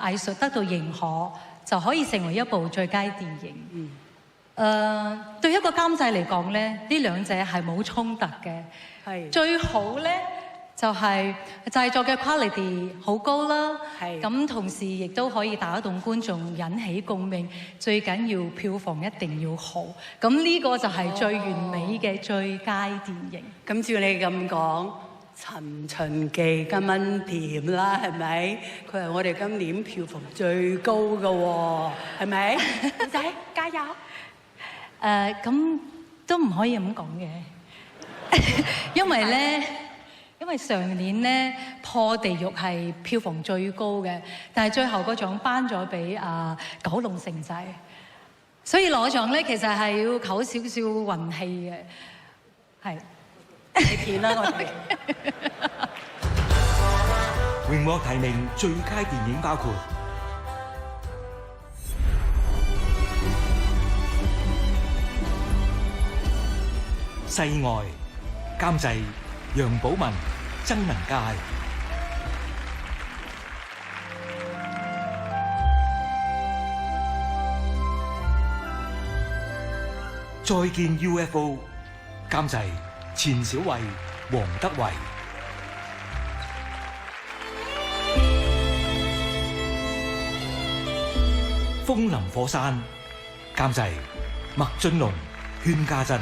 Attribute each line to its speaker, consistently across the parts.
Speaker 1: 藝術得到認可，就可以成為一部最佳電影。對一個監製嚟講咧，呢兩者係冇衝突嘅。係最好咧，就係製作嘅 quality 好高啦。係咁，同時亦都可以打動觀眾，引起共鳴。最緊要票房一定要好。咁呢個就係最完美嘅最佳電影。
Speaker 2: 咁照你咁講，尋秦記今晚掂啦，係咪？佢係我哋今年票房最高嘅喎，係咪？女仔加油！
Speaker 1: 咁都唔可以咁講嘅，因為上年咧破地獄係票房最高嘅，但係最後個獎頒咗俾九龍城寨，所以攞獎咧其實係要靠少少運氣嘅，係。
Speaker 2: 你片啦我哋。
Speaker 3: 榮獲提名最佳電影包括《世外》，監製楊寶文、曾文佳。再見 UFO， 監製錢小慧、黃德維。風林火山，監製麥浚龍、禤嘉珍。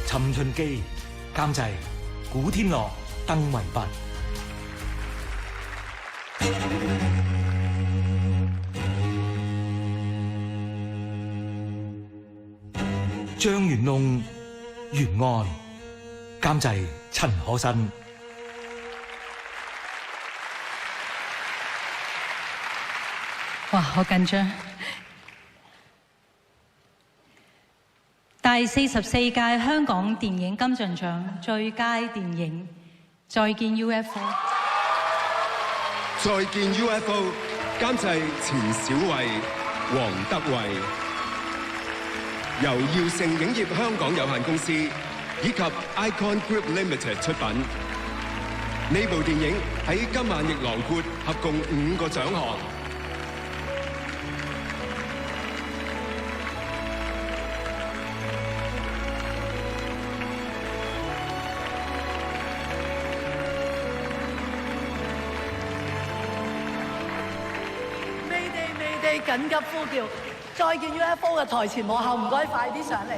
Speaker 3: 尋秦記，監製古天樂、鄧維拔。張元龍、原案，監製陳可辛。
Speaker 1: 哇，好緊張！第44屆香港電影金像獎最佳電影《再見 UFO》。
Speaker 4: 再見 UFO， 監製錢小慧、黃德維，由耀盛影業香港有限公司以及 Icon Group Limited 出品。呢部電影喺今晚亦囊括合共5個獎項。
Speaker 5: 緊急呼叫！再見 UFO 嘅台前幕後，唔該快啲上嚟。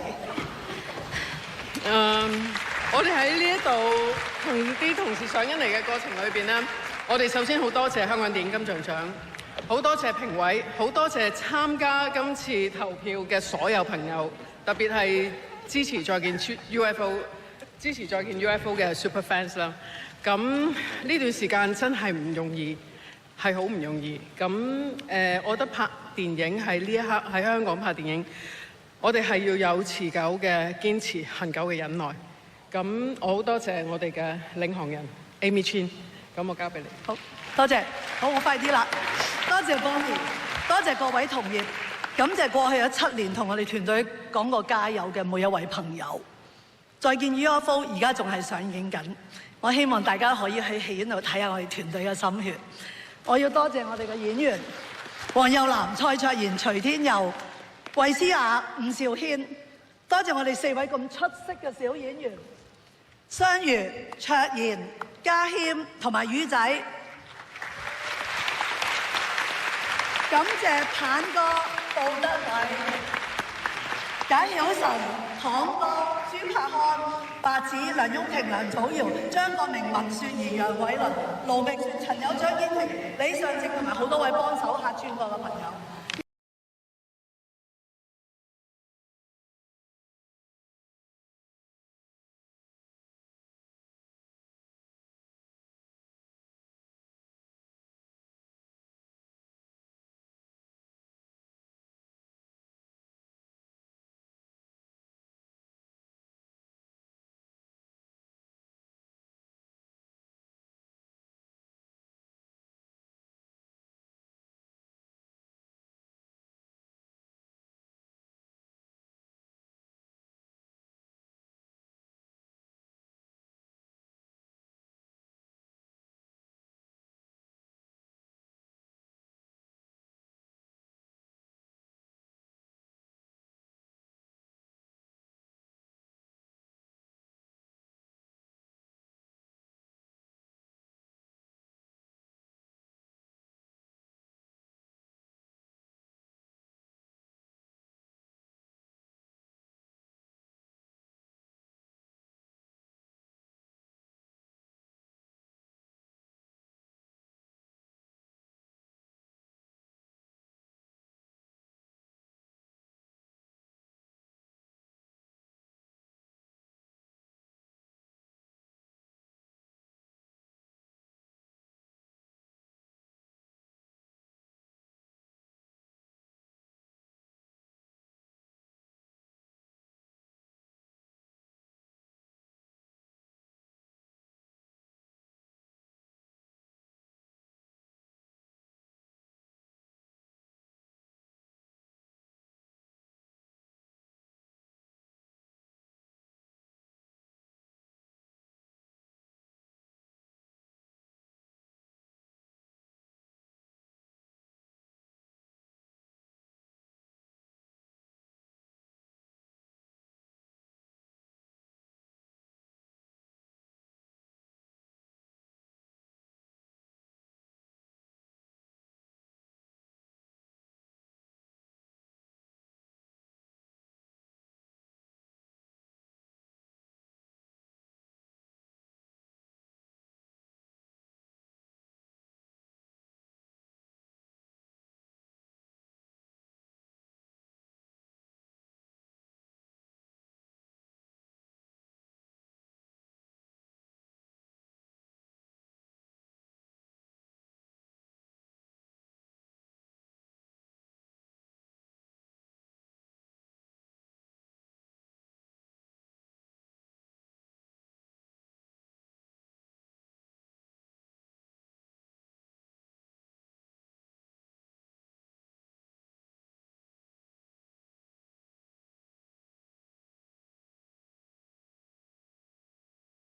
Speaker 6: 我哋喺呢一度同啲同事上緊嚟嘅過程裏邊呢，我哋首先好多謝香港電影金像獎，好多謝評委，好多謝參加今次投票嘅所有朋友，特別係支持再見 UFO、支持再見 UFO 嘅 Super Fans 啦。咁呢段時間真係唔容易。係好唔容易，咁我覺得拍電影喺呢一刻喺香港拍電影，我哋係要有持久嘅堅持、恆久嘅忍耐。咁我好多謝我哋嘅領航人 Amy Chin， 咁我交俾你。
Speaker 5: 好，多謝。好，我快啲啦。多謝Bonnie，多謝各位同業，感謝過去有7年同我哋團隊講過加油嘅每一位朋友。再見 UFO 而家仲係上映緊，我希望大家可以喺戲院度睇下我哋團隊嘅心血。我要多謝我哋嘅演員黃又南、蔡卓妍、徐天佑、衛詩雅、伍兆軒，多謝我哋4位咁出色嘅小演員雙魚、卓妍、家謙同埋宇仔，感謝棒哥、布德偉、簡曉晨、唐哥、朱柏漢、白子、梁雍婷、梁祖堯、張國明、文雪兒、楊偉倫、盧覓雪、陳友章、堅婷、李尚正同埋好多位幫手客串過嘅朋友。